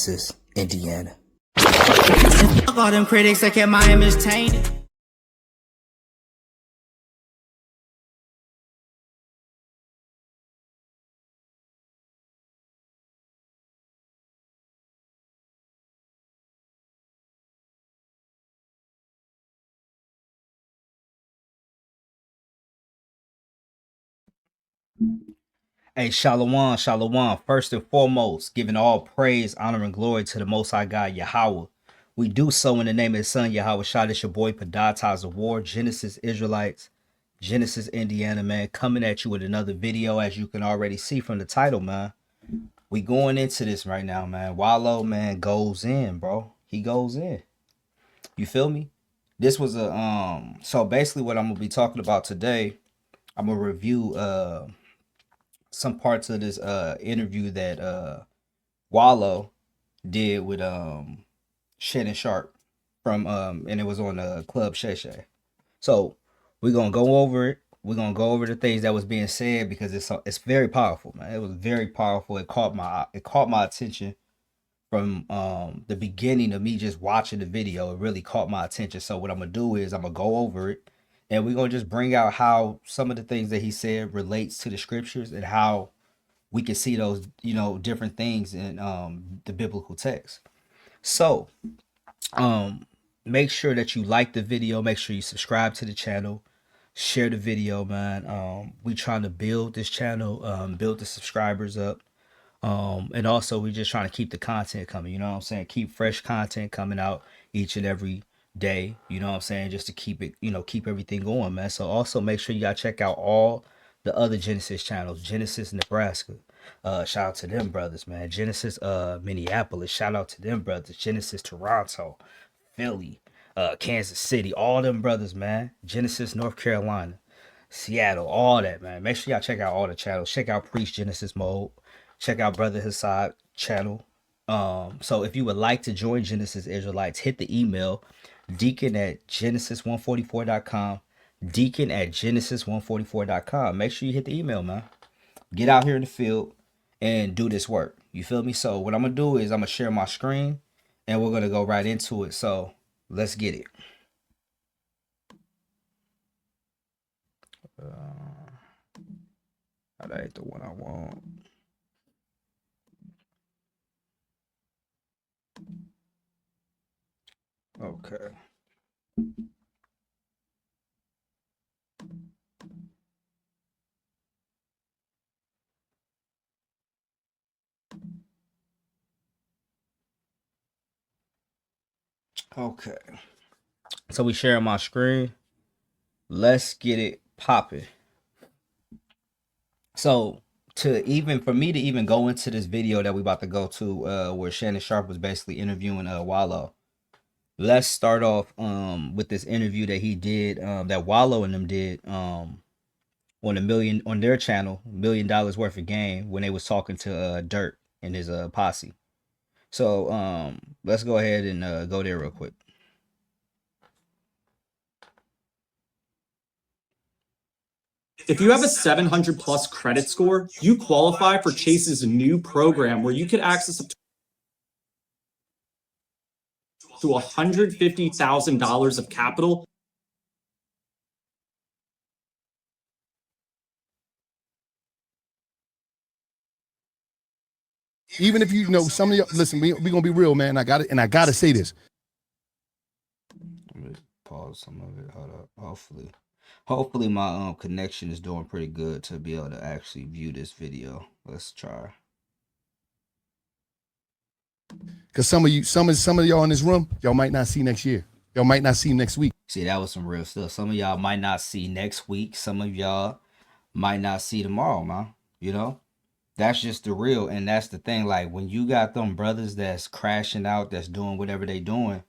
Genesis, Indiana. All them critics that kept my image tainted. Hey, Shalom, Shalom. First and foremost, giving all praise, honor, and glory to the Most High God, Yahweh. We do so in the name of His Son, Yahweh Shah. This your boy, Padatas of War, Genesis Israelites, Genesis, Indiana, man. Coming at you with another video, as you can already see from the title, man. We going into this right now, man. Wallo, man, goes in, bro. He goes in. You feel me? This was a so basically what I'm gonna be talking about today, I'm gonna review some parts of this interview that Wallo did with Shannon Sharp from and it was on Club Shay Shay. So we're gonna go over it. We're gonna go over the things that was being said because it's very powerful, man. It was very powerful. It caught my attention from the beginning of me just watching the video. It really caught my attention. So what I'm gonna do is I'm gonna go over it and we're gonna just bring out how some of the things that he said relates to the scriptures and how we can see those, different things in the biblical text. So make sure that you like the video, make sure you subscribe to the channel, share the video, man. We trying to build this channel, build the subscribers up. And also we just trying to keep the content coming, you know what I'm saying? Keep fresh content coming out each and every day, you know what I'm saying? Just to keep it, keep everything going, man. So also make sure you gotta check out all the other Genesis channels. Genesis Nebraska, shout out to them brothers, man. Genesis Minneapolis, shout out to them brothers. Genesis Toronto, Philly, Kansas City, all them brothers, man. Genesis North Carolina, Seattle, all that, man. Make sure y'all check out all the channels. Check out Priest Genesis Mode. Check out Brother Hassad channel. So if you would like to join Genesis Israelites, hit the email deacon@genesis144.com. Deacon@genesis144.com. Make sure you hit the email, man. Get out here in the field and do this work. You feel me? So what I'm gonna do is I'm gonna share my screen and we're gonna go right into it. So let's get it. That ain't the one I want. Okay. Okay. So we sharing my screen. Let's get it popping. So for me to even go into this video that we about to go to, where Shannon Sharp was basically interviewing Wallo. Let's start off with this interview that he did, that Wallo and them did on their channel, $1 million worth of game, when they was talking to Dirt and his posse. So let's go ahead and go there real quick. If you have a 700 plus credit score, you qualify for Chase's new program where you can access up to $150,000 of capital. Even if some of y'all, listen, we gonna be real, man. I gotta say this. Let me pause some of it. Hold up. Hopefully my connection is doing pretty good to be able to actually view this video. Let's try. Cause some of y'all in this room, y'all might not see next year. Y'all might not see next week. See, that was some real stuff. Some of y'all might not see next week. Some of y'all might not see tomorrow, man. That's just the real. And that's the thing. Like, when you got them brothers that's crashing out, that's doing whatever they doing,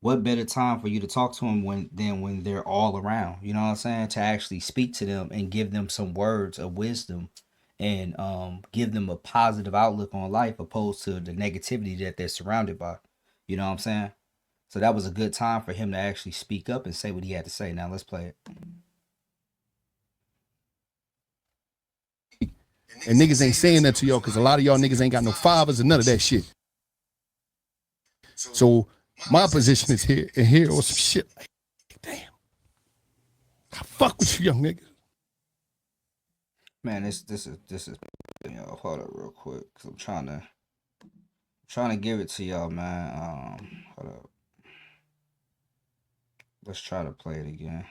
what better time for you to talk to them than when they're all around? You know what I'm saying? To actually speak to them and give them some words of wisdom and give them a positive outlook on life opposed to the negativity that they're surrounded by. You know what I'm saying? So that was a good time for him to actually speak up and say what he had to say. Now let's play it. And niggas ain't saying that to y'all because a lot of y'all niggas ain't got no fathers and none of that shit. So my position is here and here or some shit like, damn, I fuck with you, young niggas. Man, this is hold up real quick, cause I'm trying to give it to y'all, man. Hold up. Let's try to play it again.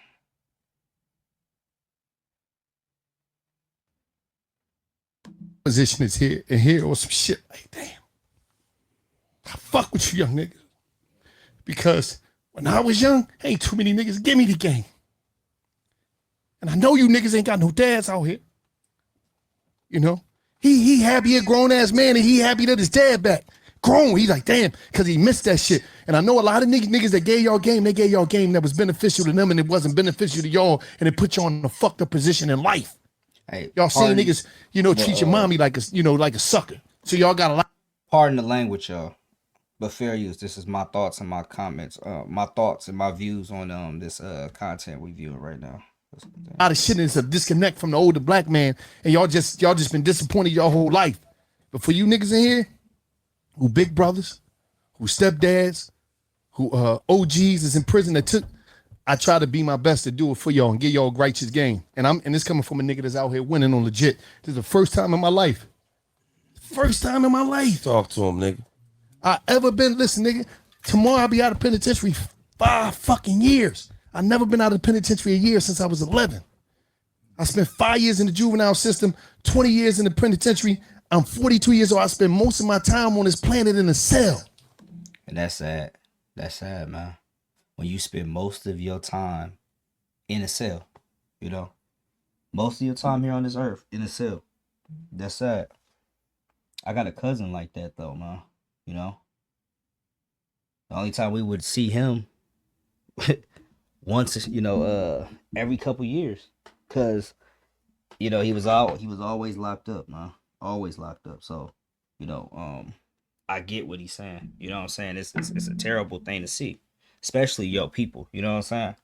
Position is here and here or some shit like, damn, I fuck with you, young niggas. Because when I was young, ain't too many niggas give me the game. And I know you niggas ain't got no dads out here. You know? He happy a grown-ass man and he happy that his dad back. Grown. He's like, damn, because he missed that shit. And I know a lot of niggas that gave y'all game, they gave y'all game that was beneficial to them and it wasn't beneficial to y'all and it put you on a fucked up position in life. Hey, Y'all seen niggas, you know, treat your mommy like a, you know, like a sucker. So y'all got a lot. Pardon the language, y'all. But fair use. This is my thoughts and my comments, my thoughts and my views on this content we're viewing right now. A lot of shit is a disconnect from the older black man, and y'all just been disappointed your whole life. But for you niggas in here, who big brothers, who stepdads, who OGs is in prison that took, I try to be my best to do it for y'all and give y'all a righteous game. And it's coming from a nigga that's out here winning on legit. This is the first time in my life. First time in my life. Talk to him, nigga. I ever been, listen, nigga, tomorrow I'll be out of penitentiary 5 fucking years. I never been out of the penitentiary a year since I was 11. I spent 5 years in the juvenile system, 20 years in the penitentiary. I'm 42 years old. I spend most of my time on this planet in a cell. And that's sad. That's sad, man. When you spend most of your time in a cell, you know, most of your time here on this earth in a cell. That's sad. I got a cousin like that though, man. You know, the only time we would see him once, you know, every couple years, cause you know he was always locked up, man, always locked up. So, you know, I get what he's saying. You know what I'm saying? It's a terrible thing to see, especially your people. You know what I'm saying?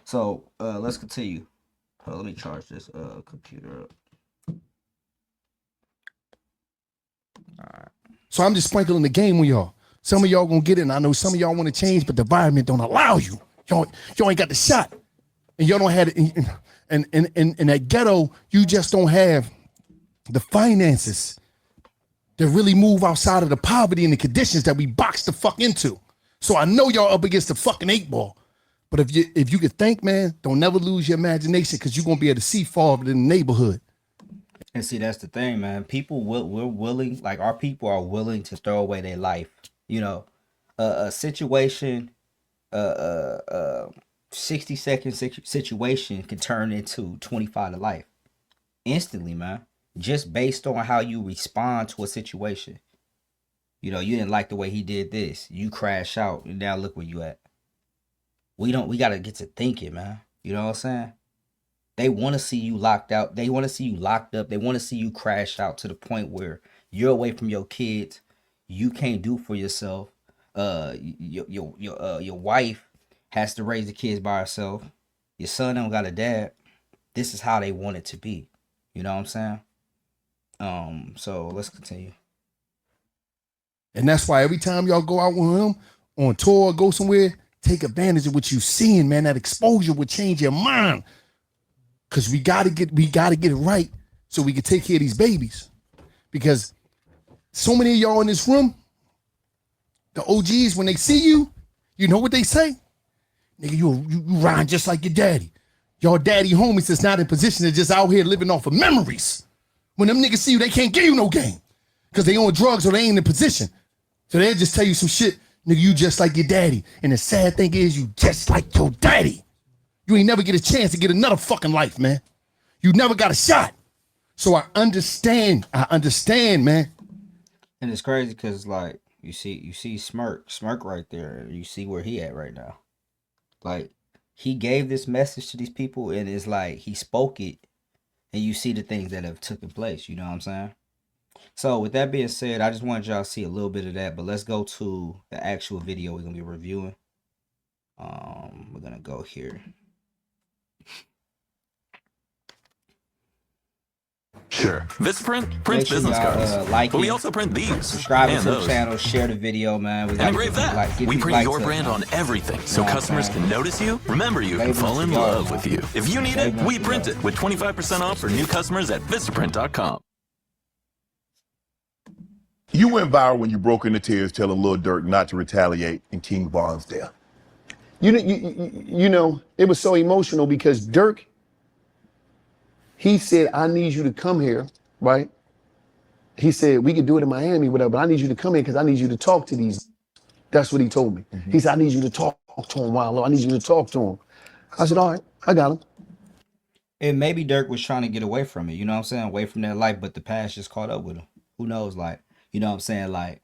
So, let's continue. Let me charge this computer up. All right. So I'm just sprinkling the game with y'all. Some of y'all gonna get it, and I know some of y'all want to change, but the environment don't allow you. Y'all ain't got the shot, and y'all don't have it. And in that ghetto, you just don't have the finances to really move outside of the poverty and the conditions that we boxed the fuck into. So I know y'all up against the fucking 8 ball, but if you could think, man, don't never lose your imagination because you're gonna be able to see farther in the neighborhood. And see, that's the thing, man. We're willing, like our people are willing to throw away their life. You know, a situation, 60-second situation can turn into 25 to life instantly, man. Just based on how you respond to a situation. You know, you didn't like the way he did this. You crash out, and now look where you at. We gotta get to thinking, man. You know what I'm saying? They want to see you locked out. They want to see you locked up. They want to see you crash out to the point where you're away from your kids. You can't do for yourself. Your wife has to raise the kids by herself. Your son don't got a dad. This is how they want it to be. You know what I'm saying? So let's continue. And that's why every time y'all go out with him on tour or go somewhere, take advantage of what you seeing, man. That exposure would change your mind. Cause we gotta get it right so we can take care of these babies. Because so many of y'all in this room, the OGs, when they see you, you know what they say? Nigga, you rhyme just like your daddy. Your daddy homies is not in position to just out here living off of memories. When them niggas see you, they can't give you no game. Cause they on drugs or they ain't in position. So they'll just tell you some shit, nigga, you just like your daddy. And the sad thing is you just like your daddy. You ain't never get a chance to get another fucking life, man. You never got a shot. So I understand, man. And it's crazy because like you see Smirk right there, and you see where he at right now. Like he gave this message to these people, and it's like he spoke it, and you see the things that have taken place. You know what I'm saying? So with that being said, I just wanted y'all to see a little bit of that, but let's go to the actual video we're gonna be reviewing. We're gonna go here. Sure. Vistaprint Make prints sure business cards. y'all like But we it, also print these subscribe and to the those. channel, share the video, man. We And gotta engrave get that. get We these print likes your up, brand man. on everything so know what I'm customers saying? can notice you, remember you, and Labels fall for in y'all, love man. with you. If you need it, Labels we for print y'all. it with 25% off for new customers at Vistaprint.com. You went viral when you broke into tears telling Lil Durk not to retaliate in King Von's death. You know, it was so emotional because Dirk, he said, I need you to come here, right? He said, we could do it in Miami, whatever, but I need you to come here because I need you to talk to these. That's what he told me. He said, I need you to talk to him, Wallo. I need you to talk to him. I said, all right, I got him. And maybe Dirk was trying to get away from it, you know what I'm saying? Away from that life, but the past just caught up with him. Who knows? Like, you know what I'm saying? Like,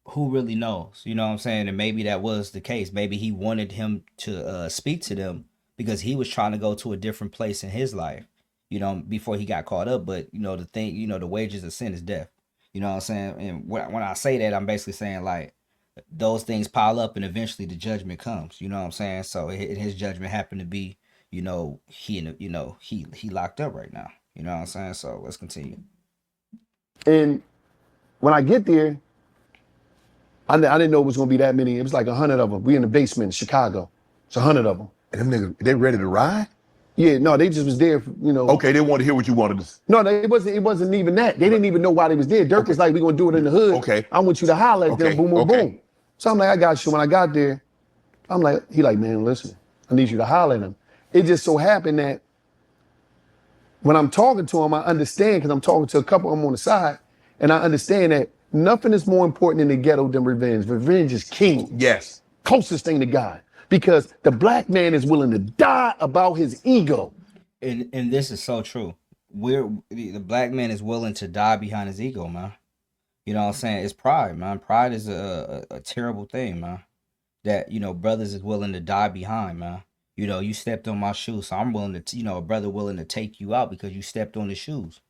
who really knows? You know what I'm saying? And maybe that was the case. Maybe he wanted him to speak to them because he was trying to go to a different place in his life, you know, before he got caught up. But, you know, the thing, you know, the wages of sin is death. You know what I'm saying? And when I say that, I'm basically saying, like, those things pile up and eventually the judgment comes. You know what I'm saying? So his judgment happened to be, you know, he locked up right now. You know what I'm saying? So let's continue. And when I get there, I didn't know it was going to be that many. It was like 100 of them. We in the basement in Chicago. It's 100 of them. And them niggas, they ready to ride? Yeah, no, they just was there, you know. Okay, they want to hear what you wanted to say. No, it wasn't even that. They didn't even know why they was there. Dirk was like, we gonna do it in the hood. Okay. I want you to holler at them, Okay, boom, boom, okay. boom. So I'm like, I got you. When I got there, I'm like, he like, man, listen, I need you to holler at him. It just so happened that when I'm talking to him, I understand, because I'm talking to a couple of them on the side, and I understand that nothing is more important in the ghetto than revenge. Revenge is king. Yes. Closest thing to God. Because the black man is willing to die about his ego. And this is so true. The black man is willing to die behind his ego, man. You know what I'm saying? It's pride, man. Pride is a terrible thing, man. That, you know, brothers is willing to die behind, man. You know, you stepped on my shoes, so I'm willing to, you know, a brother willing to take you out because you stepped on his shoes,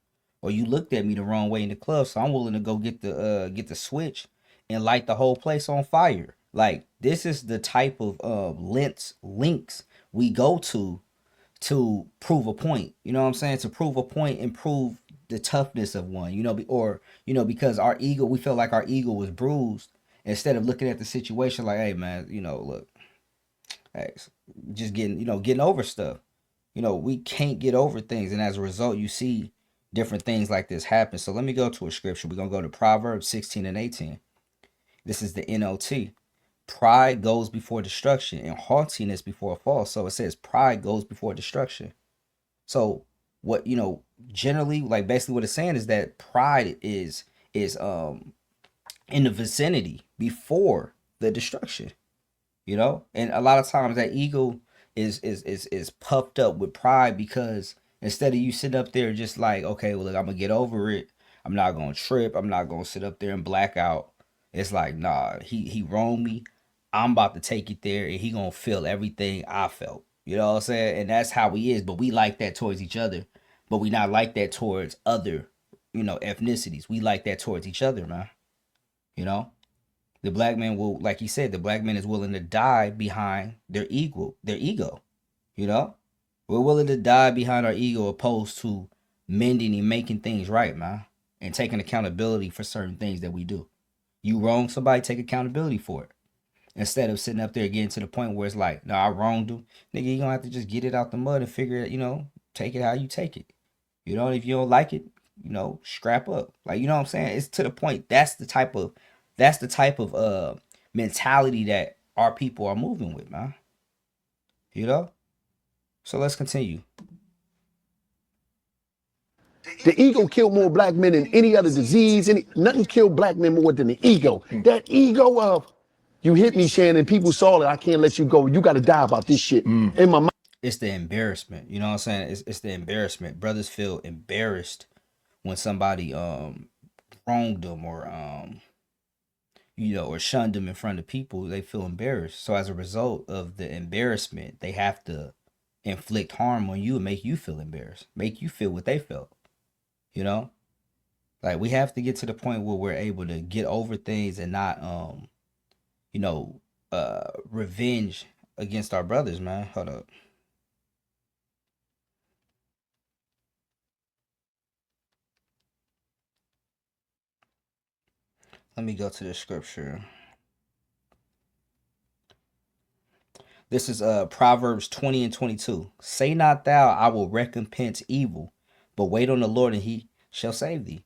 or you looked at me the wrong way in the club, so I'm willing to go get the switch and light the whole place on fire. Like, this is the type of links we go to prove a point. You know what I'm saying? To prove a point and prove the toughness of one, you know, or, you know, because our ego, we feel like our ego was bruised, instead of looking at the situation like, hey man, you know, look, hey, just getting over stuff. You know, we can't get over things, and as a result, you see different things like this happen. So let me go to a scripture. We're gonna go to Proverbs 16 and 18. This is the NLT. Pride goes before destruction, and haughtiness before a fall. So it says pride goes before destruction. So what, you know, generally, like, basically what it's saying is that pride is in the vicinity before the destruction, you know. And a lot of times that ego is puffed up with pride, because instead of you sitting up there just like, okay, well, look, I'm gonna get over it, I'm not gonna trip, I'm not gonna sit up there and black out. It's like, nah, he wronged me, I'm about to take it there and he gonna feel everything I felt. You know what I'm saying? And that's how he is. But we like that towards each other, but we not like that towards other, you know, ethnicities. We like that towards each other, man. You know, the black man will, like he said, the black man is willing to die behind their ego. Their ego. You know, we're willing to die behind our ego, opposed to mending and making things right, man, and taking accountability for certain things that we do. You wrong somebody, take accountability for it. Instead of sitting up there getting to the point where it's like, no, I wronged him. Nigga, you gonna have to just get it out the mud and figure it, you know, take it how you take it. You know, if you don't like it, you know, scrap up. Like, you know what I'm saying? It's to the point. That's the type of mentality that our people are moving with, man. You know? So let's continue. The ego killed more black men than any other disease. Nothing killed black men more than the ego. That ego of, you hit me, Shannon, people saw it, I can't let you go. You got to die about this shit. In my mind. It's the embarrassment. You know what I'm saying? It's the embarrassment. Brothers feel embarrassed when somebody wronged them, or you know, or shunned them in front of people. They feel embarrassed. So as a result of the embarrassment, they have to inflict harm on you and make you feel embarrassed, make you feel what they felt. You know, like, we have to get to the point where we're able to get over things and not you know, revenge against our brothers, man. Hold up. Let me go to the scripture. This is Proverbs 20 and 22. Say not thou, I will recompense evil, but wait on the Lord and he shall save thee.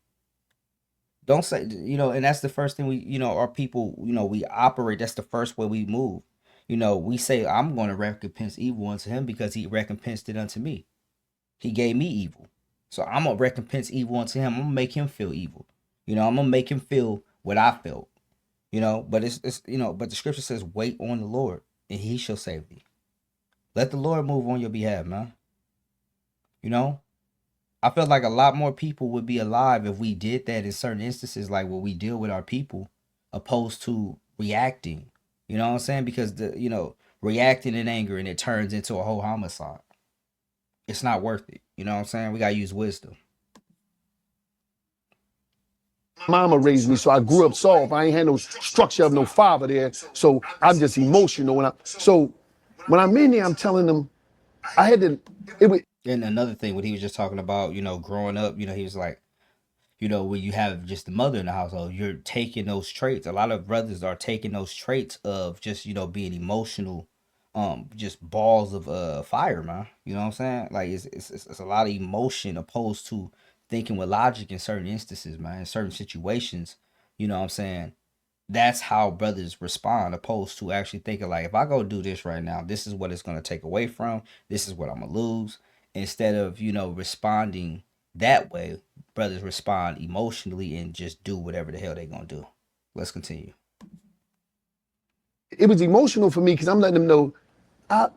Don't say, and that's the first thing our people, we operate. That's the first way we move. We say, I'm going to recompense evil unto him because he recompensed it unto me. He gave me evil. So I'm going to recompense evil unto him. I'm going to make him feel evil. I'm going to make him feel what I felt. But but the scripture says, wait on the Lord and he shall save thee. Let the Lord move on your behalf, man. I feel like a lot more people would be alive if we did that in certain instances, like what we deal with our people, opposed to reacting. You know what I'm saying? Because reacting in anger and it turns into a whole homicide. It's not worth it. You know what I'm saying? We gotta use wisdom. Mama raised me, so I grew up soft. I ain't had no structure of no father there, so I'm just emotional. When I'm in there, I'm telling them I had to. And another thing, what he was just talking about, growing up, he was like, when you have just the mother in the household, you're taking those traits. A lot of brothers are taking those traits of just, being emotional, just balls of fire, man. You know what I'm saying? Like it's a lot of emotion opposed to thinking with logic in certain instances, man. In certain situations, you know what I'm saying? That's how brothers respond, opposed to actually thinking like, if I go do this right now, this is what it's gonna take away from. This is what I'm gonna lose. Instead of responding that way, brothers respond emotionally and just do whatever the hell they gonna do. Let's continue. It was emotional for me because I'm letting them know,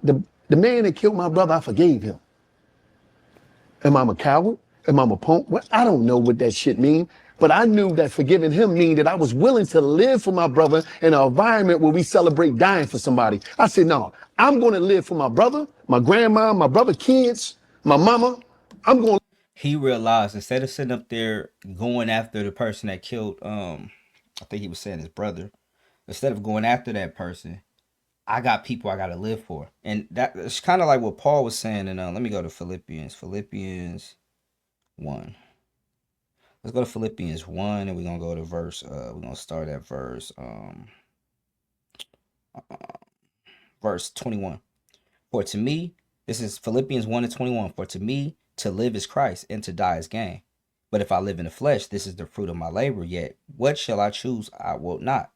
the man that killed my brother, I forgave him. Am I a coward? Am I a punk? Well, I don't know what that shit mean. But I knew that forgiving him mean that I was willing to live for my brother in an environment where we celebrate dying for somebody. I said, no, I'm going to live for my brother, my grandma, my brother, kids, my mama. I'm going. He realized instead of sitting up there going after the person that killed, I think he was saying his brother, instead of going after that person, I got people I got to live for. And that's kind of like what Paul was saying. And let me go to Philippians 1. Let's go to Philippians 1 and we're going to go to verse, we're going to start at verse 21. For to me, this is Philippians 1 and 21. For to me, to live is Christ and to die is gain. But if I live in the flesh, this is the fruit of my labor. Yet, what shall I choose? I will not.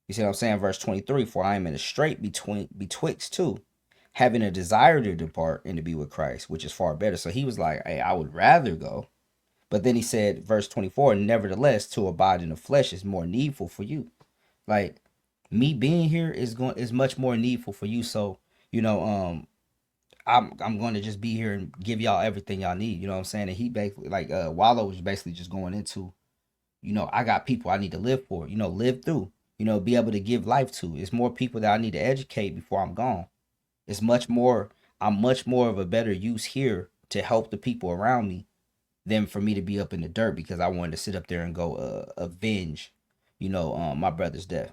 You see what I'm saying? Verse 23. For I am in a strait betwixt two, having a desire to depart and to be with Christ, which is far better. So he was like, hey, I would rather go. But then he said, verse 24, nevertheless, to abide in the flesh is more needful for you. Like, me being here is much more needful for you. So, I'm going to just be here and give y'all everything y'all need. You know what I'm saying? And he basically, like, Wallo was basically just going into, I got people I need to live for, live through, be able to give life to. It's more people that I need to educate before I'm gone. I'm much more of a better use here to help the people around me than for me to be up in the dirt because I wanted to sit up there and go avenge, my brother's death,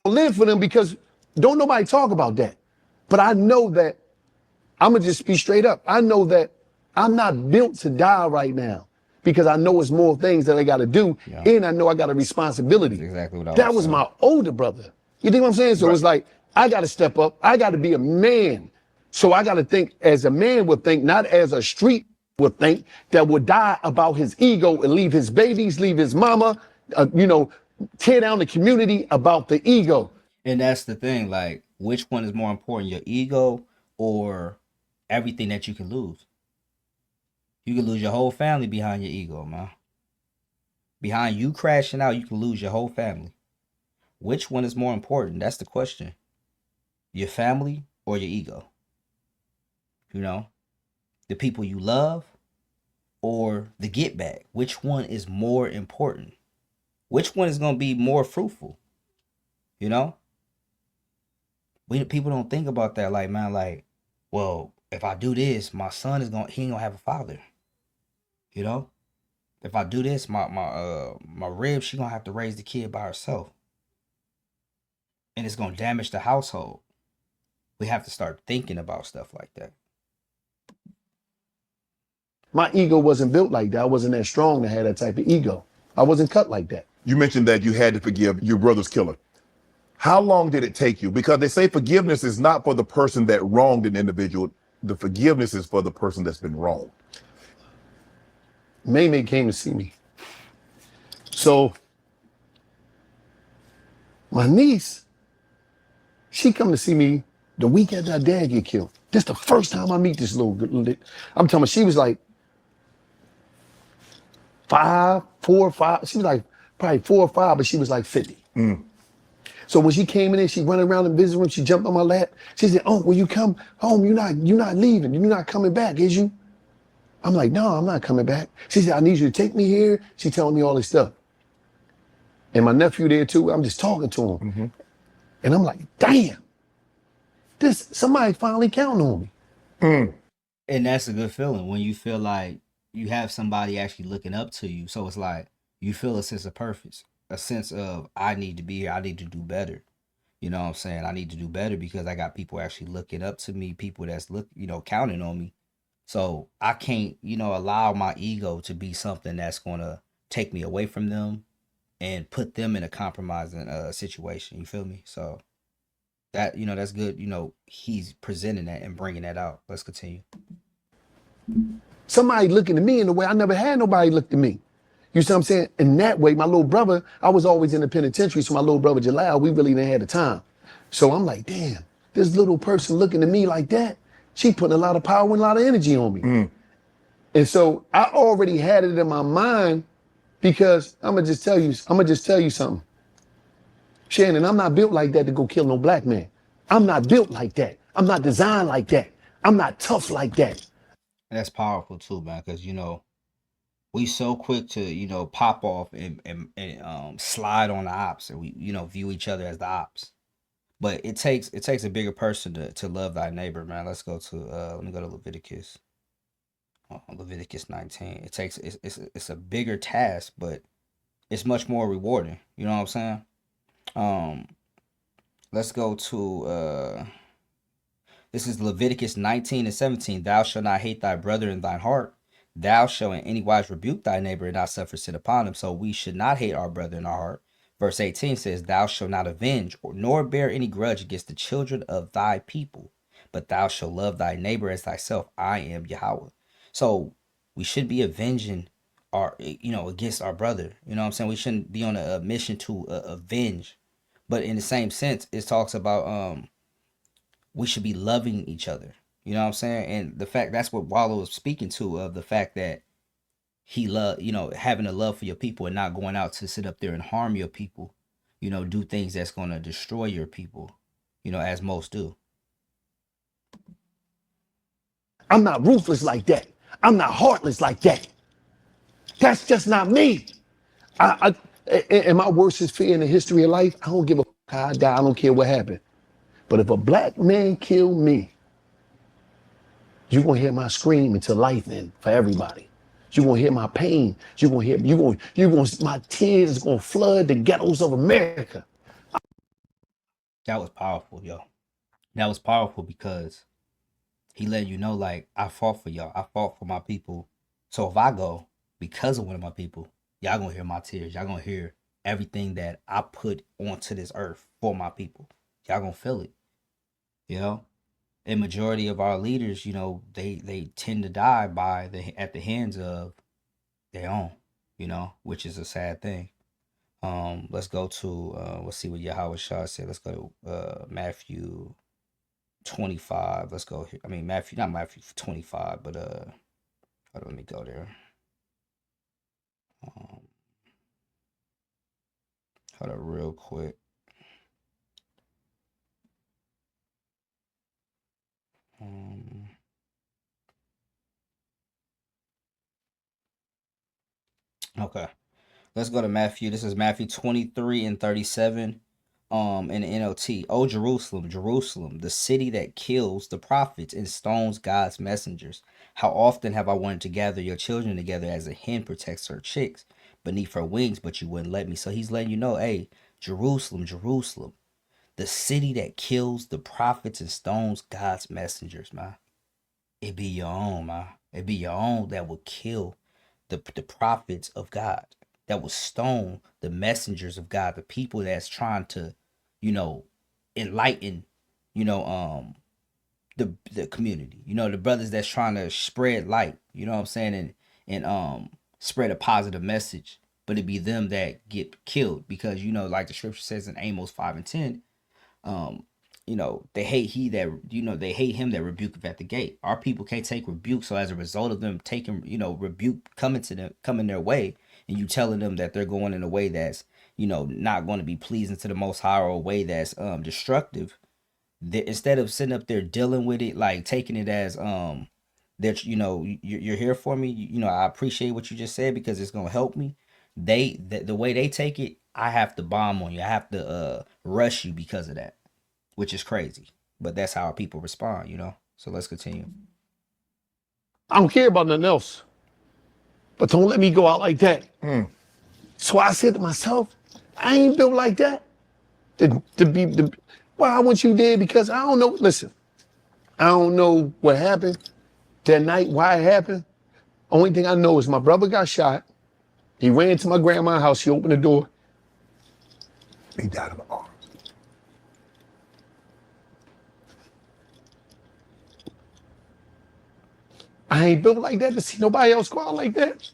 Live for them because don't nobody talk about that. But I know that I'm going to just be straight up. I know that I'm not built to die right now because I know it's more things that I got to do. Yeah. And I know I got a responsibility. That's exactly what I was saying. That was my older brother. You think what I'm saying? So It's like, I got to step up. I got to be a man. So I got to think as a man would think, not as a street would think, that would die about his ego and leave his babies, leave his mama, tear down the community about the ego. And that's the thing, like, which one is more important, your ego or everything that you can lose? You can lose your whole family behind your ego, man. Behind you crashing out, you can lose your whole family. Which one is more important? That's the question. Your family or your ego? The people you love or the get back? Which one is more important? Which one is going to be more fruitful? People don't think about that. Like, man, like, well, if I do this, my son he ain't gonna have a father. If I do this, my rib, she gonna have to raise the kid by herself. And it's gonna damage the household. We have to start thinking about stuff like that. My ego wasn't built like that. I wasn't that strong to have that type of ego. I wasn't cut like that. You mentioned that you had to forgive your brother's killer. How long did it take you? Because they say forgiveness is not for the person that wronged an individual. The forgiveness is for the person that's been wronged. May came to see me. So my niece, she come to see me the week after her dad get killed. This the first time I meet this little. I'm telling you, she was like 4 or 5. She was like probably 4 or 5, but she was like 50. So when she came in there, she went around the visiting room. She jumped on my lap. She said, "Oh, when you come home, you're not leaving. You're not coming back, is you?" I'm like, "No, I'm not coming back." She said, "I need you to take me here." She telling me all this stuff. And my nephew there too. I'm just talking to him, and I'm like, "Damn, somebody finally counting on me." And that's a good feeling when you feel like you have somebody actually looking up to you. So it's like you feel a sense of purpose, a sense of I need to be here, I need to do better. You know what I'm saying? I need to do better because I got people actually looking up to me, people that's counting on me. So I can't, allow my ego to be something that's gonna take me away from them and put them in a compromising situation. You feel me? So that that's good. He's presenting that and bringing that out. Let's continue. Somebody looking at me in a way I never had nobody look at me. You see what I'm saying? In that way, my little brother, I was always in the penitentiary, so my little brother Jalal, we really didn't have the time. So I'm like, damn, this little person looking at me like that, she putting a lot of power and a lot of energy on me. And so I already had it in my mind because I'm gonna just tell you something. Shannon, I'm not built like that to go kill no black man. I'm not built like that. I'm not designed like that. I'm not tough like that. That's powerful too, man, because we so quick to pop off and slide on the ops, and we view each other as the ops. But it takes a bigger person to love thy neighbor, man. Let's go to let me go to Leviticus. Leviticus 19. It's a bigger task, but it's much more rewarding. You know what I'm saying? Let's go to this is Leviticus 19 and 17. Thou shalt not hate thy brother in thine heart. Thou shalt in any wise rebuke thy neighbor and not suffer sin upon him. So we should not hate our brother in our heart. Verse 18 says, Thou shalt not avenge nor bear any grudge against the children of thy people, but thou shalt love thy neighbor as thyself. I am Yahweh. So we should be avenging against our brother. You know what I'm saying? We shouldn't be on a mission to avenge. But in the same sense, it talks about we should be loving each other. You know what I'm saying? And the fact that's what Wallo was speaking to, of the fact that he having a love for your people and not going out to sit up there and harm your people, do things that's going to destroy your people, as most do. I'm not ruthless like that. I'm not heartless like that. That's just not me. And my worst fear in the history of life, I don't give a fuck how I die. I don't care what happened. But if a black man kill me, you're gonna hear my scream until life end for everybody. You're gonna hear my pain. My tears is gonna flood the ghettos of America. That was powerful, yo. That was powerful because he let you know, like, I fought for y'all. I fought for my people. So if I go because of one of my people, y'all gonna hear my tears. Y'all gonna hear everything that I put onto this earth for my people. Y'all gonna feel it. And majority of our leaders, they tend to die at the hands of their own, which is a sad thing. Let's go to let's see what Yahweh Shah said. Let's go to Matthew 25. Let's go here. I mean not Matthew 25, but let me go there. Hold up real quick. Okay. Let's go to Matthew. This is Matthew 23 and 37. In the NLT. O Jerusalem, Jerusalem, the city that kills the prophets and stones God's messengers. How often have I wanted to gather your children together as a hen protects her chicks beneath her wings, but you wouldn't let me. So he's letting you know, hey, Jerusalem, Jerusalem, the city that kills the prophets and stones God's messengers, man. It be your own, man. It be your own that will kill the prophets of God. that will stone the messengers of God, the people that's trying to, you know, enlighten, you know, the community, you know, the brothers that's trying to spread light, you know what I'm saying, and spread a positive message, but it be them that get killed because, you know, like the scripture says in Amos 5:10, you know, they hate he that, you know, they hate him that rebuketh at the gate. Our people can't take rebuke, so as a result of them taking, you know, rebuke coming their way, and you telling them that they're going in a way that's, you know, not going to be pleasing to the Most High, or a way that's destructive, instead of sitting up there dealing with it, like taking it as that, you know, you're here for me, you know, I appreciate what you just said because it's gonna help me. The way they take it, I have to bomb on you, I have to rush you because of that, which is crazy. But that's how people respond, you know. So let's continue. I don't care about nothing else. But don't let me go out like that. So I said to myself, I ain't built like that. Why I want you there? Because I don't know. Listen, I don't know what happened that night, why it happened. Only thing I know is my brother got shot. He ran to my grandma's house. She opened the door. He died in my arms. I ain't built like that to see nobody else go out like that.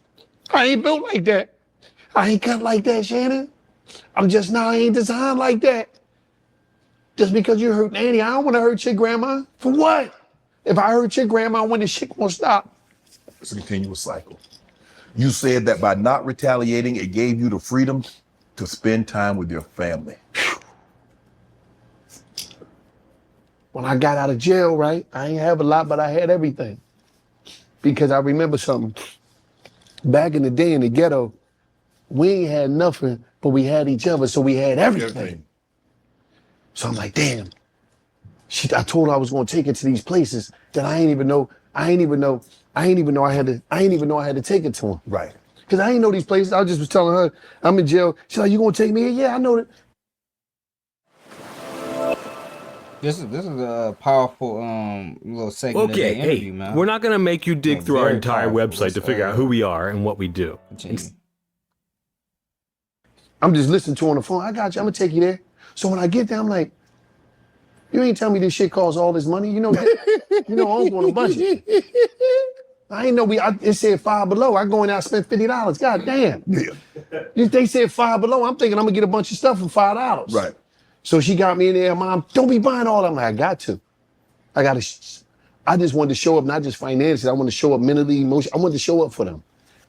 I ain't built like that. I ain't cut like that, Shannon. I'm just not, I ain't designed like that. Just because you hurt Nanny, I don't want to hurt your grandma. For what? If I hurt your grandma, when the shit won't stop. It's a continuous cycle. You said that by not retaliating, it gave you the freedom to spend time with your family. When I got out of jail, right, I ain't have a lot, but I had everything. Because I remember something. Back in the day in the ghetto, we ain't had nothing, but we had each other, so we had everything. So I'm like, damn. I told her I was gonna take her to these places that I ain't even know I had to take her to them. Right. Cause I ain't know these places. I just was telling her, I'm in jail. She's like, you gonna take me here? Yeah, I know that. This is a powerful little segment of the Okay, interview, hey, man. we're not gonna make you dig Yeah, through our very entire powerful. website to figure out who we are and what we do. Continue. I'm just listening to her on the phone. I got you. I'm gonna take you there. So when I get there, I'm like, you ain't tell me this shit costs all this money. You know, I'm on a budget. I ain't know it said Five Below. I go in there, I spent $50. God damn. Yeah. They said Five Below. I'm thinking I'm gonna get a bunch of stuff for $5. Right. So she got me in there, Mom, don't be buying all that. I'm like, I got to. I just wanted to show up, not just financially. I wanted to show up mentally, emotionally. I wanted to show up for them.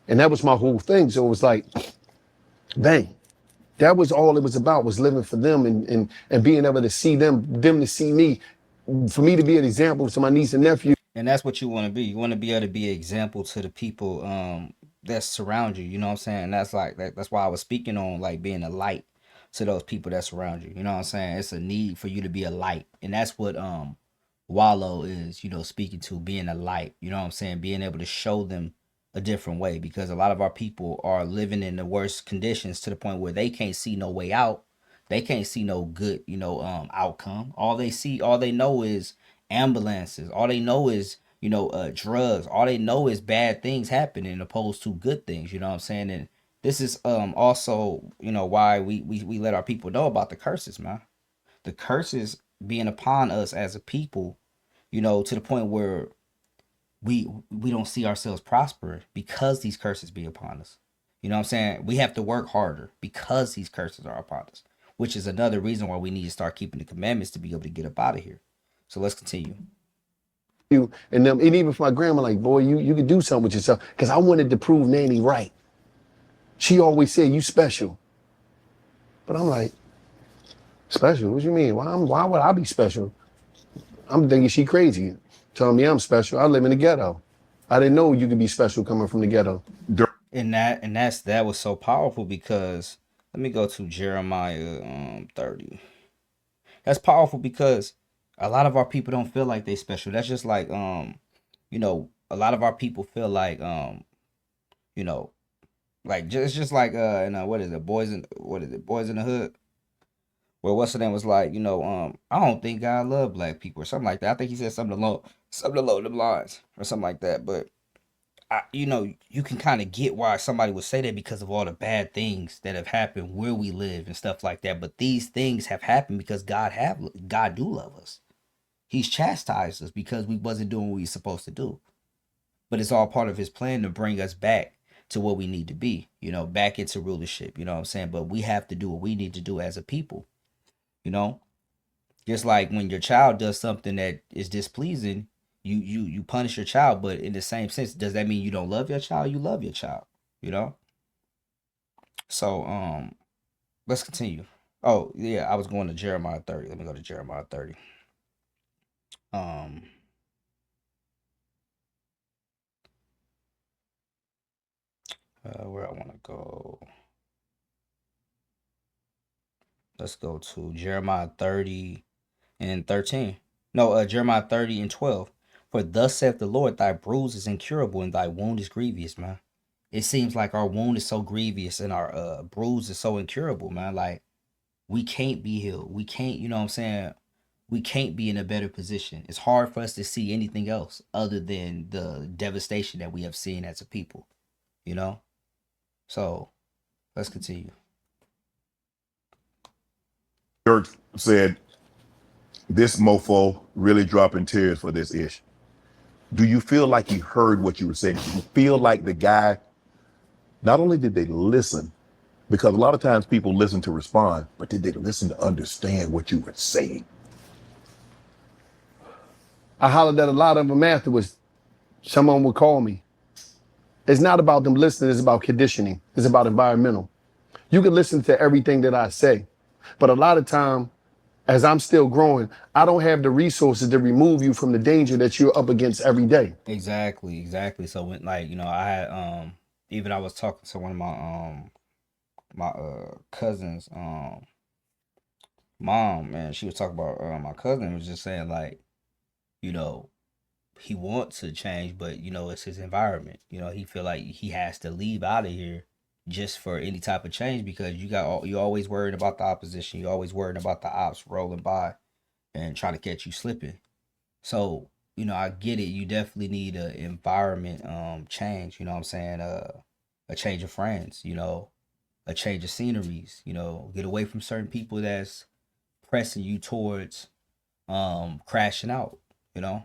And that was my whole thing. So it was like, bang. That was all it was about, was living for them and being able to see them to see me, for me to be an example to my niece and nephew. And that's what you want to be. You want to be able to be an example to the people that surround you. You know what I'm saying? That's like that's why I was speaking on like being a light to those people that surround you. You know what I'm saying? It's a need for you to be a light, and that's what Wallo is. You know, speaking to being a light. You know what I'm saying? Being able to show them a different way, because a lot of our people are living in the worst conditions to the point where they can't see no way out. They can't see no good, you know, outcome. All they know is ambulances. All they know is, you know, drugs. All they know is bad things happening opposed to good things. You know what I'm saying? And this is also, you know, why we let our people know about the curses, man. The curses being upon us as a people, you know, to the point where we don't see ourselves prosper because these curses be upon us. You know what I'm saying? We have to work harder because these curses are upon us, which is another reason why we need to start keeping the commandments to be able to get up out of here. So let's continue. And even for my grandma, like, boy, you can do something with yourself. Because I wanted to prove Nanny right. She always said, you special. But I'm like, special? What you mean? Why would I be special? I'm thinking she crazy, telling me I'm special. I live in the ghetto. I didn't know you could be special coming from the ghetto. And that was so powerful, because let me go to Jeremiah 30. That's powerful because a lot of our people don't feel like they special. That's just like you know, a lot of our people feel like you know, like just like what is it, boys in the hood, where what's the name was like, you know, I don't think God love black people or something like that. I think he said something along them lines or something like that. But you know, you can kind of get why somebody would say that because of all the bad things that have happened where we live and stuff like that. But these things have happened because God do love us. He's chastised us because we wasn't doing what we were supposed to do. But it's all part of his plan to bring us back to what we need to be, you know, back into rulership, you know what I'm saying? But we have to do what we need to do as a people, you know? Just like when your child does something that is displeasing, you punish your child, but in the same sense, does that mean you don't love your child? You love your child, you know? So let's continue. Oh, yeah, I was going to Jeremiah 30. Let me go to Jeremiah 30. Where I want to go. Let's go to Jeremiah 30 and 13. No, Jeremiah 30 and 12. For thus saith the Lord, thy bruise is incurable and thy wound is grievous, man. It seems like our wound is so grievous and our bruise is so incurable, man. Like, we can't be healed. We can't, you know what I'm saying? We can't be in a better position. It's hard for us to see anything else other than the devastation that we have seen as a people, you know? So, let's continue. Church said, this mofo really dropping tears for this ish. Do you feel like he heard what you were saying? Do you feel like the guy, not only did they listen, because a lot of times people listen to respond, but did they listen to understand what you were saying? I hollered at a lot of them afterwards. Someone would call me. It's not about them listening, it's about conditioning. It's about environmental. You can listen to everything that I say, but a lot of time, as I'm still growing, I don't have the resources to remove you from the danger that you're up against every day. Exactly. So when, like, you know, I had even I was talking to one of my cousins mom, man. She was talking about my cousin was just saying, like, you know, he wants to change, but you know, it's his environment. You know, he feel like he has to leave out of here just for any type of change because you're always worried about the opposition. You're always worried about the ops rolling by and trying to catch you slipping. So, you know, I get it. You definitely need an environment change, you know what I'm saying? A change of friends, you know, a change of sceneries, you know, get away from certain people that's pressing you towards crashing out, you know?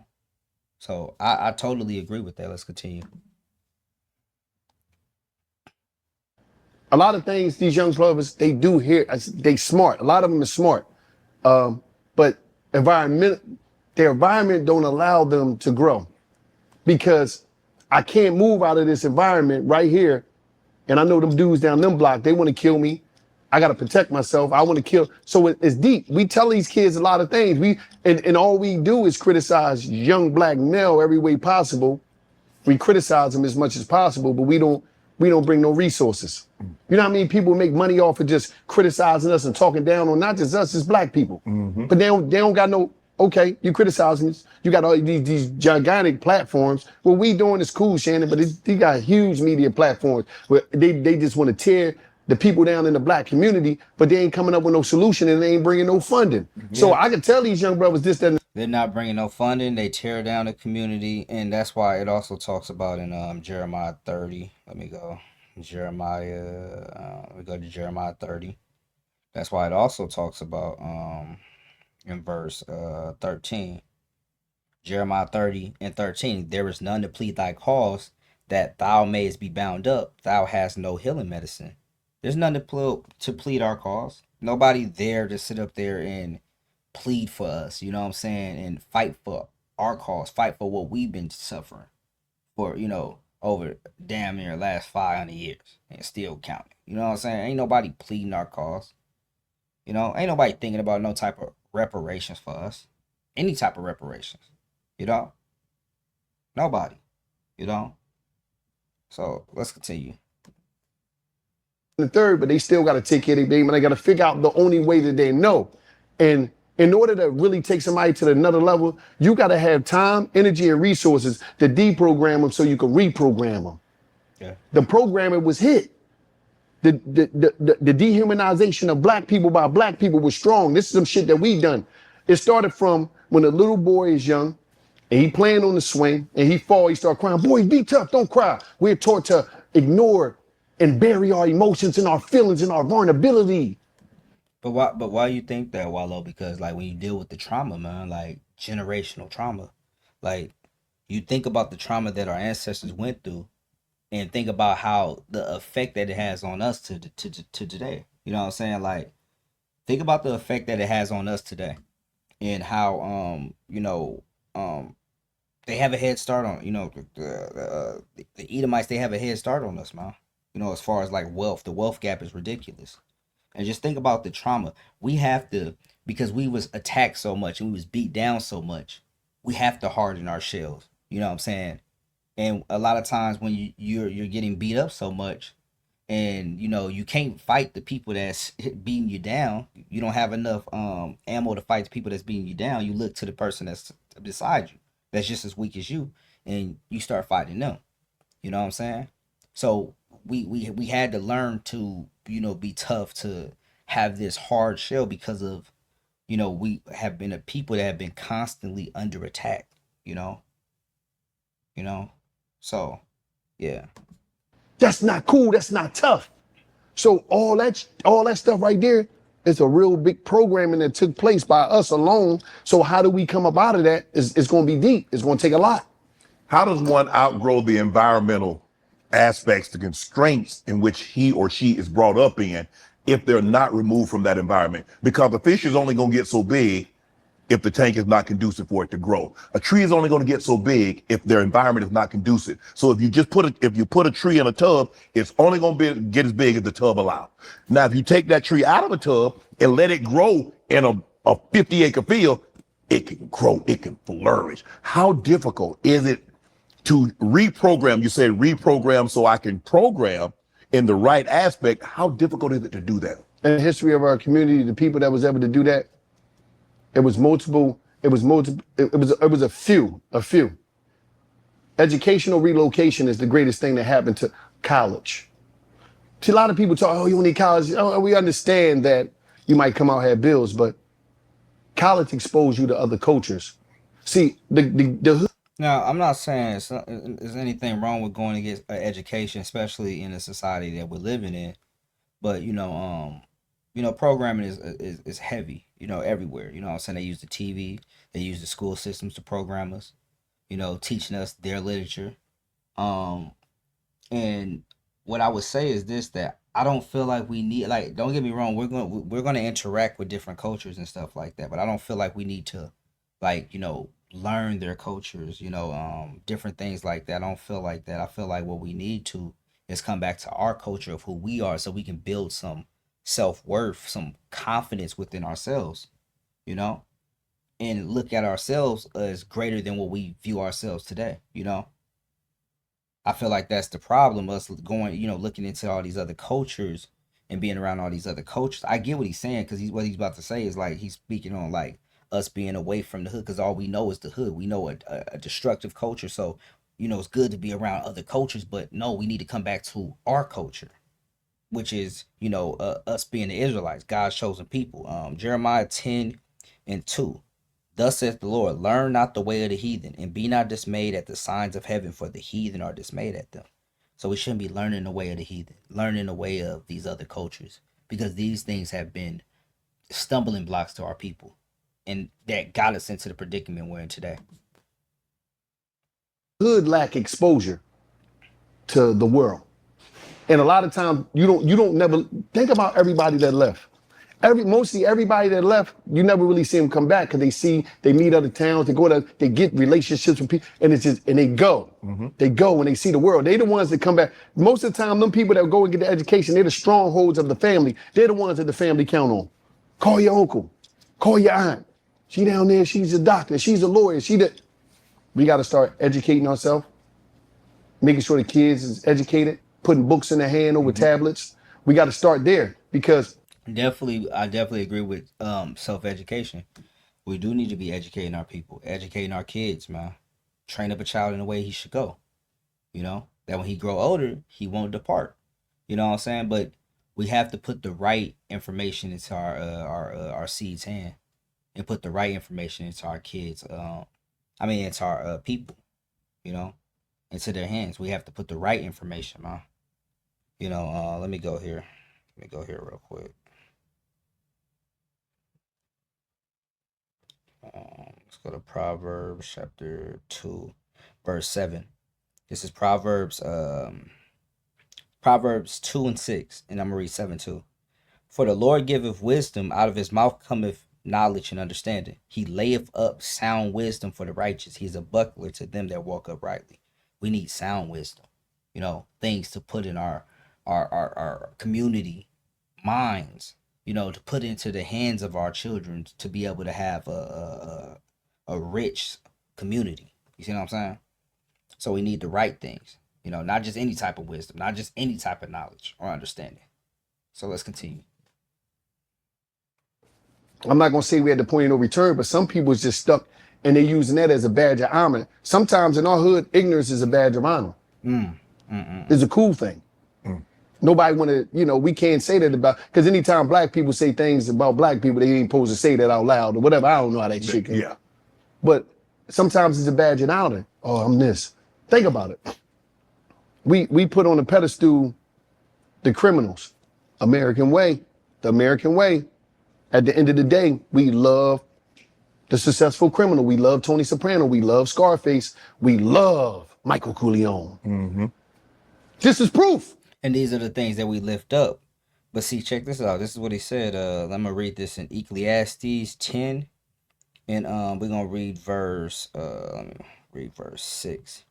So I totally agree with that. Let's continue. A lot of things these young brothers, they do here, they smart. A lot of them are smart. But their environment don't allow them to grow because I can't move out of this environment right here. And I know them dudes down them block, they want to kill me. I got to protect myself. I want to kill. So it's deep. We tell these kids a lot of things. And all we do is criticize young black male every way possible. We criticize them as much as possible, but we don't bring no resources. You know how many people make money off of just criticizing us and talking down on not just us, it's black people. But they don't got no, okay, you criticizing us. You got all these gigantic platforms. What we doing is cool, Shannon, but they got huge media platforms where they just want to tear the people down in the black community, but they ain't coming up with no solution and they ain't bringing no funding. So I can tell these young brothers this, that, and They're not bringing no funding. They tear down the community, and that's why it also talks about in Jeremiah 30. Let me go. Let me go to Jeremiah 30. That's why it also talks about in verse 13. Jeremiah 30 and 13. There is none to plead thy cause, that thou mayest be bound up. Thou hast no healing medicine. There's none to plead our cause. Nobody there to sit up there and plead for us, you know what I'm saying, and fight for our cause, fight for what we've been suffering for, you know, over damn near last 500 years and still counting. You know what I'm saying? Ain't nobody pleading our cause. You know, ain't nobody thinking about no type of reparations for us. Any type of reparations. You know? Nobody. You know? So let's continue. the third, but they still got to take care of their baby, and they got to figure out the only way that they know. And in order to really take somebody to another level, you got to have time, energy, and resources to deprogram them so you can reprogram them. Yeah. The programming was hit. The dehumanization of black people by black people was strong. This is some shit that we done. It started from when a little boy is young, and he playing on the swing, and he fall, he start crying. Boys, be tough, don't cry. We're taught to ignore and bury our emotions and our feelings and our vulnerability. But why you think that, Wallo? Because like when you deal with the trauma, man, like generational trauma, like you think about the trauma that our ancestors went through, and think about how the effect that it has on us to today. You know what I'm saying? Like think about the effect that it has on us today, and how they have a head start on the Edomites. They have a head start on us, man. You know, as far as like wealth, the wealth gap is ridiculous. And just think about the trauma we have to, because we was attacked so much and we was beat down so much. We have to harden our shells. You know what I'm saying? And a lot of times when you're getting beat up so much, and you can't fight the people that's beating you down. You don't have enough ammo to fight the people that's beating you down. You look to the person that's beside you, that's just as weak as you, and you start fighting them. You know what I'm saying? So we had to learn to be tough, to have this hard shell, because of we have been a people that have been constantly under attack. You know, you know. So yeah. That's not cool. That's not tough. So all that stuff right there is a real big programming that took place by us alone. So how do we come up out of that? It's going to be deep. It's going to take a lot. How does one outgrow the environmental aspects, the constraints in which he or she is brought up in, if they're not removed from that environment? Because the fish is only going to get so big if the tank is not conducive for it to grow. A tree is only going to get so big if their environment is not conducive. So if you just put a tree in a tub, it's only going to get as big as the tub allows. Now, if you take that tree out of a tub and let it grow in a 50-acre field, it can grow, it can flourish. How difficult is it to reprogram? You said reprogram so I can program in the right aspect. How difficult is it to do that? In the history of our community, the people that was able to do that, it was a few. Educational relocation is the greatest thing that happened to college. See, a lot of people talk, oh, you don't need college. Oh, we understand that you might come out have bills, but college exposed you to other cultures. See, the Now, I'm not saying there's anything wrong with going to get an education, especially in the society that we're living in. But programming is heavy, everywhere. You know what I'm saying? They use the TV, they use the school systems to program us, teaching us their literature. Um, and what I would say is this, that I don't feel like we need, like, don't get me wrong, we're going to interact with different cultures and stuff like that, but I don't feel like we need to, like, learn their cultures, different things like that. I don't feel like that. I feel like what we need to is come back to our culture of who we are, so we can build some self-worth, some confidence within ourselves, you know, and look at ourselves as greater than what we view ourselves today. I feel like that's the problem, us going, looking into all these other cultures and being around all these other cultures. I get what he's saying, because what he's about to say is like he's speaking on like us being away from the hood, because all we know is the hood. We know a destructive culture. So, it's good to be around other cultures, but no, we need to come back to our culture, which is, us being the Israelites, God's chosen people. Jeremiah 10:2. Thus saith the Lord, learn not the way of the heathen, and be not dismayed at the signs of heaven, for the heathen are dismayed at them. So we shouldn't be learning the way of the heathen, learning the way of these other cultures, because these things have been stumbling blocks to our people, and that got us into the predicament we're in today. hood lack exposure to the world. And a lot of times you don't never think about everybody that left. Mostly everybody that left, you never really see them come back, because they meet other towns, they get relationships with people, and they go. They go and they see the world. They the ones that come back. Most of the time, them people that go and get the education, they're the strongholds of the family. They're the ones that the family count on. Call your uncle, call your aunt. She down there, she's a doctor, she's a lawyer, we gotta start educating ourselves, making sure the kids is educated, putting books in their hand over tablets. We gotta start there, because I definitely agree with self-education. We do need to be educating our people, educating our kids, man. Train up a child in the way he should go. That when he grow older, he won't depart. You know what I'm saying? But we have to put the right information into our seed's hand, and put the right information into our kids' I mean, it's our people, you know, into their hands. We have to put the right information, man. You know, let me go here. Let me go here real quick. Let's go to Proverbs chapter 2, verse 7. This is Proverbs 2 and 6, and I'm gonna read 7 too. For the Lord giveth wisdom, out of his mouth cometh knowledge and understanding. He layeth up sound wisdom for the righteous. He is a buckler to them that walk uprightly. We need sound wisdom, you know, things to put in our community minds, you know, to put into the hands of our children to be able to have a rich community. You see what I'm saying? So we need the right things, you know, not just any type of wisdom, not just any type of knowledge or understanding. So let's continue. I'm not gonna say we're at the point of no return, but some people is just stuck and they're using that as a badge of honor. Sometimes in our hood, ignorance is a badge of honor. It's a cool thing. Nobody wanna, you know, we can't say that about, because anytime black people say things about black people, they ain't supposed to say that out loud or whatever. I don't know how that shit goes. Yeah. But sometimes it's a badge of honor. Oh, I'm this. Think about it. We put on a pedestal the criminals. American way, the American way. At the end of the day, we love the successful criminal. We love Tony Soprano. We love Scarface. We love Michael Corleone. This is proof. And these are the things that we lift up. But see, check this out. This is what he said. Let me read this in Ecclesiastes 10. And we're gonna read verse let me read verse 6.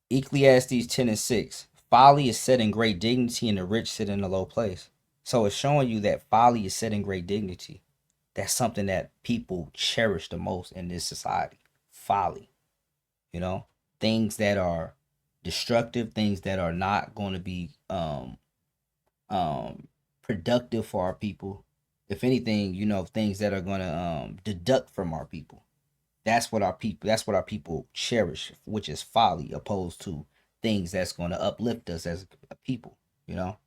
Ecclesiastes 10 and 6. Folly is set in great dignity, and the rich sit in a low place. So it's showing you that folly is set in great dignity. That's something that people cherish the most in this society. Folly. You know, things that are destructive, things that are not going to be productive for our people. If anything, you know, things that are going to deduct from our people. That's what our people cherish, which is folly, opposed to things that's going to uplift us as a people, you know.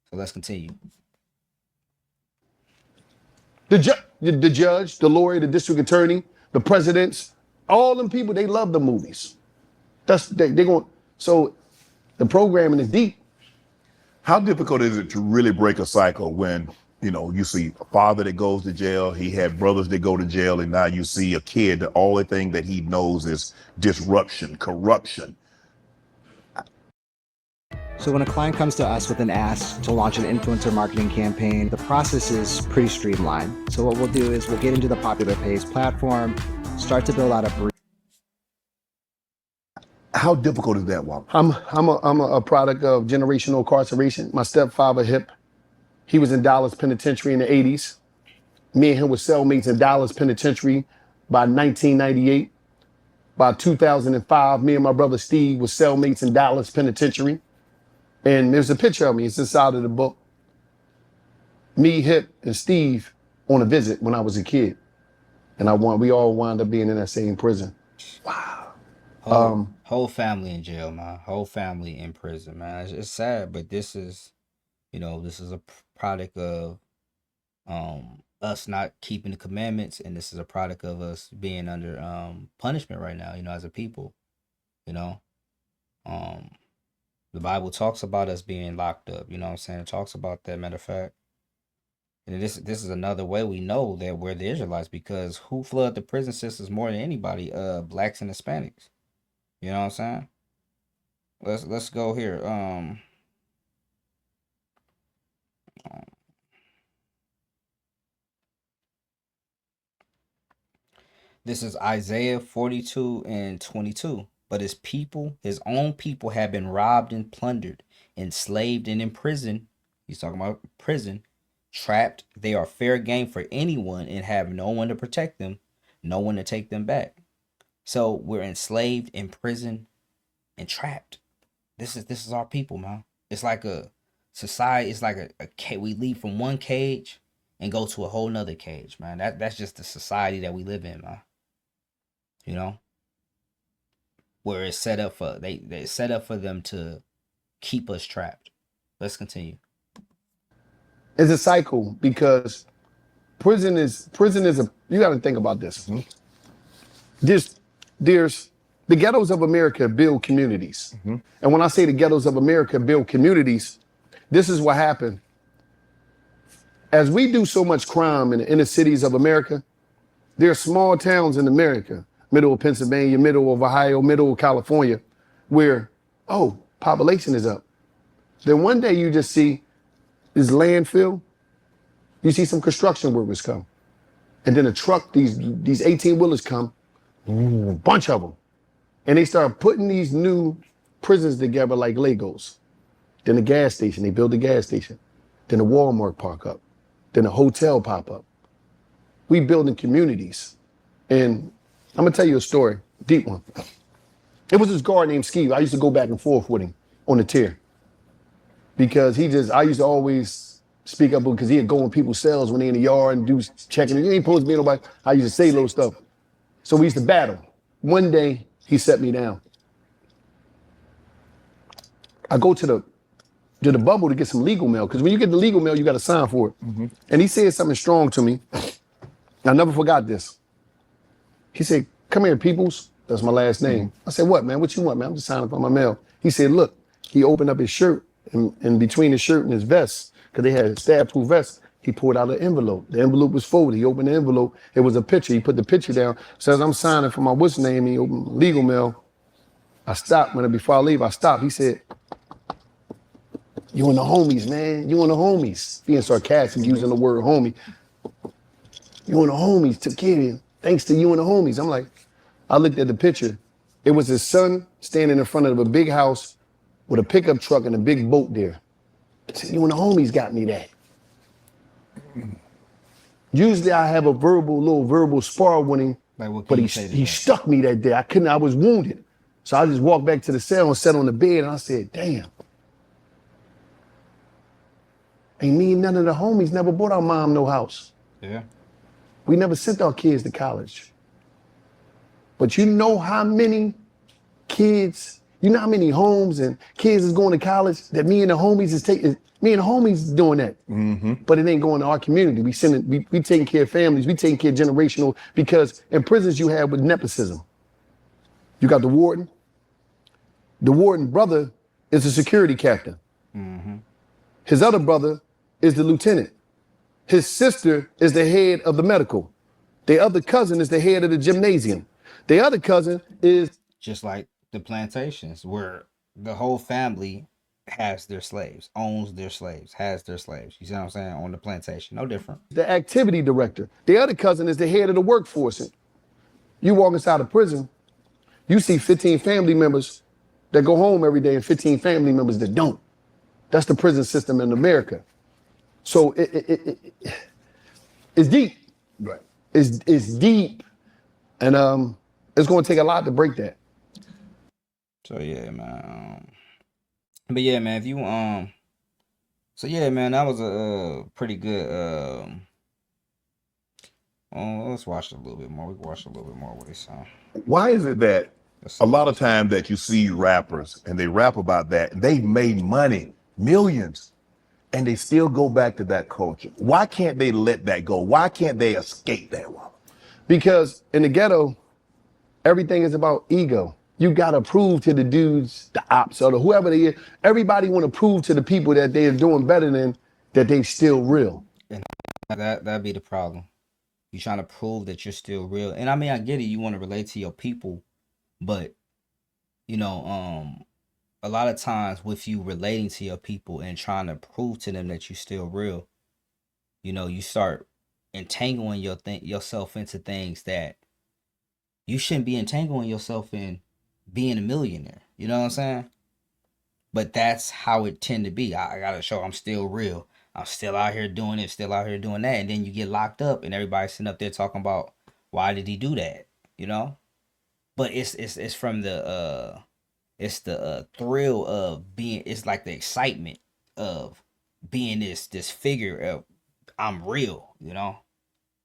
So let's continue. The judge, the lawyer, the district attorney, the presidents, all them people, they love the movies. They going. So the programming is deep. How difficult is it to really break a cycle when, you know, you see a father that goes to jail, he had brothers that go to jail, and now you see a kid, the only thing that he knows is disruption, corruption. So when a client comes to us with an ask to launch an influencer marketing campaign, the process is pretty streamlined. So what we'll do is we'll get into the Popular Pays platform, start to build out a brief. How difficult is that, Wallo? I'm a product of generational incarceration. My stepfather, Hip, he was in Dallas Penitentiary in the 80s. Me and him were cellmates in Dallas Penitentiary by 1998. By 2005, me and my brother Steve were cellmates in Dallas Penitentiary. And there's a picture of me, it's inside of the book. Me, Hip, and Steve on a visit when I was a kid. And we all wound up being in that same prison. Whole family in jail, man. Whole family in prison, man. It's sad, but this is, you know, this is a product of us not keeping the commandments, and this is a product of us being under punishment right now, you know, as a people. You know, the Bible talks about us being locked up, you know what I'm saying? It talks about that, matter of fact. And this is another way we know that we're the Israelites, because who flood the prison systems more than anybody? Blacks and Hispanics. You know what I'm saying? Let's go here. This is Isaiah 42 and 22. But his people, his own people, have been robbed and plundered, enslaved and imprisoned. He's talking about prison, trapped. They are fair game for anyone and have no one to protect them, no one to take them back. So we're enslaved, imprisoned, and trapped. This is our people, man. It's like a society. It's like a we leave from one cage and go to a whole nother cage, man. That's just the society that we live in, man. You know, where it's set up for they set up for them to keep us trapped. Let's continue. It's a cycle because prison is a, you got to think about this. there's the ghettos of America build communities. And when I say the ghettos of America build communities, this is what happened. As we do so much crime in the inner cities of America, there are small towns in America, middle of Pennsylvania, middle of Ohio, middle of California, where, population is up. Then one day you just see this landfill, you see some construction workers come. And then a truck, these 18-wheelers come, a bunch of them. And they start putting these new prisons together like Legos. Then the gas station, they build a gas station. Then the Walmart park up. Then a hotel pop up. We building communities. And I'm gonna tell you a story, deep one. It was this guard named Ski. I used to go back and forth with him on the tier. Because I used to always speak up because he'd go in people's cells when they in the yard and do checking. You ain't supposed to be nobody. I used to say little stuff. So we used to battle. One day, he set me down. I go to the bubble to get some legal mail, because when you get the legal mail, you got to sign for it. And he said something strong to me. I never forgot this. He said, "Come here, Peoples." That's my last name. I said, "What, man? What you want, man? I'm just signing for my mail." He said, "Look." He opened up his shirt, and between his shirt and his vest, because they had stab-proof vests, he pulled out an envelope. The envelope was folded. He opened the envelope. It was a picture. He put the picture down. Says, "I'm signing for my what's name." He opened legal mail. I stopped. Before I leave, I stopped. He said, "You and the homies, man. You and the homies." Being sarcastic, using the word homie. "You and the homies took care of you. Thanks to you and the homies." I'm like, I looked at the picture. It was his son standing in front of a big house with a pickup truck and a big boat there. I said, "You and the homies got me that." Usually I have a little verbal spar with him, but he stuck me that day. I was wounded. So I just walked back to the cell and sat on the bed and I said, "Damn. Ain't me and none of the homies never bought our mom no house. Yeah. We never sent our kids to college. But you know how many kids, you know how many homes and kids is going to college that me and the homies is doing that. But it ain't going to our community. We taking care of families, we taking care of generational, because in prisons you have with nepotism. You got the warden. The warden brother is a security captain. His other brother is the lieutenant. His sister is the head of the medical. The other cousin is the head of the gymnasium. The other cousin is just like the plantations, where the whole family has their slaves, owns their slaves, has their slaves. You see what I'm saying? On the plantation, no different. the activity director. The other cousin is the head of the workforce. You walk inside a prison, you see 15 family members that go home every day and 15 family members that don't. That's the prison system in America. So it's deep. Right. It's deep. And it's going to take a lot to break that. So yeah, man. But yeah, man, if you so yeah, man, that was a pretty good let's watch it a little bit more. We can watch a little bit more what he's saying. Why is it that a lot of times that you see rappers and they rap about that, and they made money, millions, and they still go back to that culture? Why can't they let that go? Why can't they escape that one? Because in the ghetto, everything is about ego. You gotta prove to the dudes, the ops, or whoever they is. Everybody want to prove to the people that they are doing better than that they still real. And that'd be the problem. You trying to prove that you're still real. And I mean, I get it. You want to relate to your people, but you know, a lot of times with you relating to your people and trying to prove to them that you're still real, you know, you start entangling yourself into things that you shouldn't be entangling yourself in. Being a millionaire, you know what I'm saying? But that's how it tend to be. I gotta show I'm still real. I'm still out here doing it, still out here doing that, and then you get locked up, and everybody's sitting up there talking about why did he do that, you know? But it's from the thrill of being. It's like the excitement of being this figure of I'm real, you know?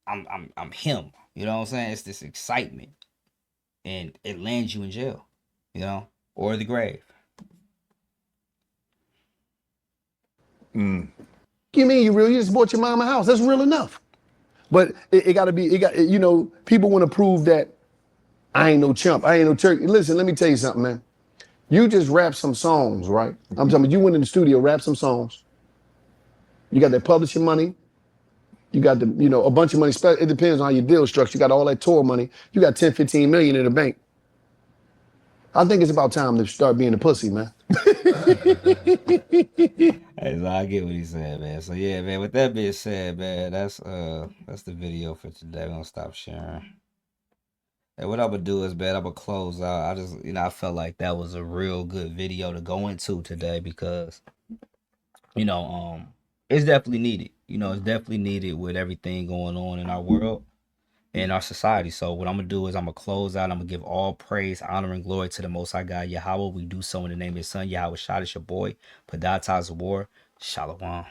I'm him, you know what I'm saying? It's this excitement, and it lands you in jail. You know, or the grave. You mean you real? You just bought your mama a house. That's real enough. But it got to be, you know, people want to prove that I ain't no chump. I ain't no turkey. Listen, let me tell you something, man. You just rap some songs, right? I'm talking about you went in the studio, rap some songs. You got that publishing money. You got a bunch of money. It depends on how your deal structure. You got all that tour money. You got 10, 15 million in the bank. I think it's about time to start being a pussy, man. Hey, so I get what he said, man. So yeah, man. With that being said, man, that's the video for today. We're gonna stop sharing. And what I'm gonna do is, man, I'm gonna close out. I just, I felt like that was a real good video to go into today because, it's definitely needed. It's definitely needed with everything going on in our world and our society. So what I'm gonna do is I'm gonna close out. I'm gonna give all praise, honor, and glory to the Most High God Yahweh. We do so in the name of His Son Yahweh. Shad is your boy. Padatas War. Shalom.